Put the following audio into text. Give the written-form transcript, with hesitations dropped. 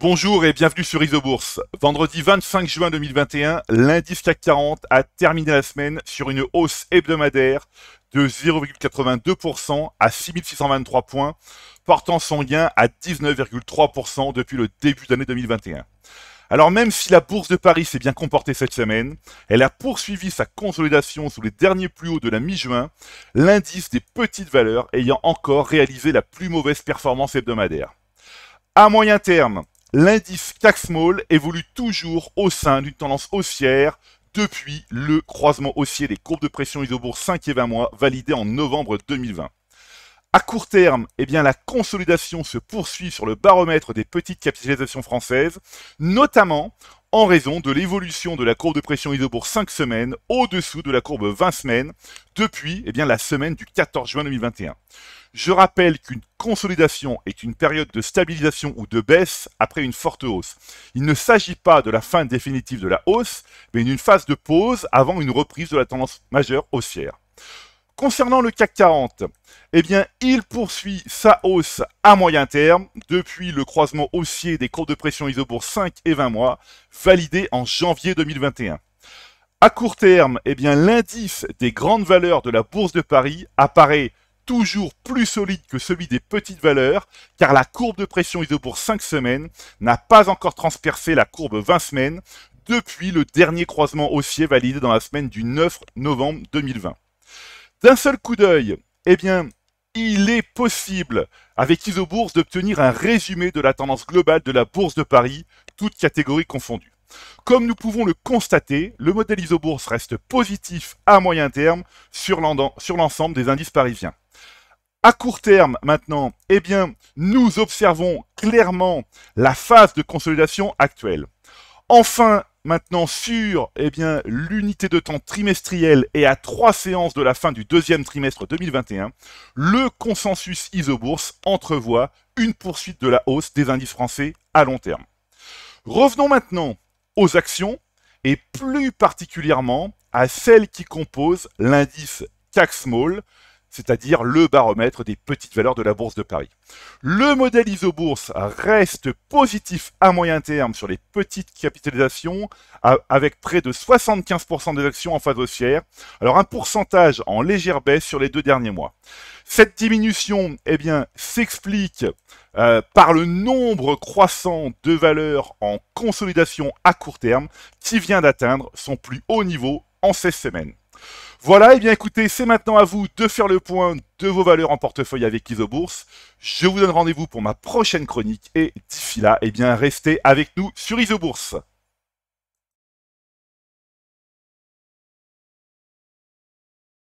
Bonjour et bienvenue sur Isobourse. Vendredi 25 juin 2021, l'indice CAC 40 a terminé la semaine sur une hausse hebdomadaire de 0,82% à 6623 points, portant son gain à 19,3% depuis le début d'année 2021. Alors même si la bourse de Paris s'est bien comportée cette semaine, elle a poursuivi sa consolidation sous les derniers plus hauts de la mi-juin, l'indice des petites valeurs ayant encore réalisé la plus mauvaise performance hebdomadaire. À moyen terme, l'indice CAC Small évolue toujours au sein d'une tendance haussière depuis le croisement haussier des courbes de pression Isobourse 5 et 20 mois validé en novembre 2020. À court terme, la consolidation se poursuit sur le baromètre des petites capitalisations françaises, notamment en raison de l'évolution de la courbe de pression Isobourse 5 semaines au-dessous de la courbe 20 semaines depuis la semaine du 14 juin 2021. Je rappelle qu'une consolidation est une période de stabilisation ou de baisse après une forte hausse. Il ne s'agit pas de la fin définitive de la hausse, mais d'une phase de pause avant une reprise de la tendance majeure haussière. Concernant le CAC 40, il poursuit sa hausse à moyen terme depuis le croisement haussier des courbes de pression Isobourse 5 et 20 mois validé en janvier 2021. À court terme, l'indice des grandes valeurs de la Bourse de Paris apparaît toujours plus solide que celui des petites valeurs, car la courbe de pression Isobourse 5 semaines n'a pas encore transpercé la courbe 20 semaines depuis le dernier croisement haussier validé dans la semaine du 9 novembre 2020. D'un seul coup d'œil, il est possible, avec Isobourse, d'obtenir un résumé de la tendance globale de la Bourse de Paris, toutes catégories confondues. Comme nous pouvons le constater, le modèle Isobourse reste positif à moyen terme sur l'ensemble des indices parisiens. À court terme, maintenant, nous observons clairement la phase de consolidation actuelle. Enfin, maintenant, sur l'unité de temps trimestrielle et à 3 séances de la fin du deuxième trimestre 2021, le consensus Isobourse entrevoit une poursuite de la hausse des indices français à long terme. Revenons maintenant aux actions et plus particulièrement à celles qui composent l'indice CAC Small, c'est-à-dire le baromètre des petites valeurs de la Bourse de Paris. Le modèle Isobourse reste positif à moyen terme sur les petites capitalisations, avec près de 75% des actions en phase haussière, alors un pourcentage en légère baisse sur les 2 derniers mois. Cette diminution s'explique par le nombre croissant de valeurs en consolidation à court terme qui vient d'atteindre son plus haut niveau en 16 semaines. Voilà, écoutez, c'est maintenant à vous de faire le point de vos valeurs en portefeuille avec Isobourse. Je vous donne rendez-vous pour ma prochaine chronique et d'ici là, restez avec nous sur Isobourse.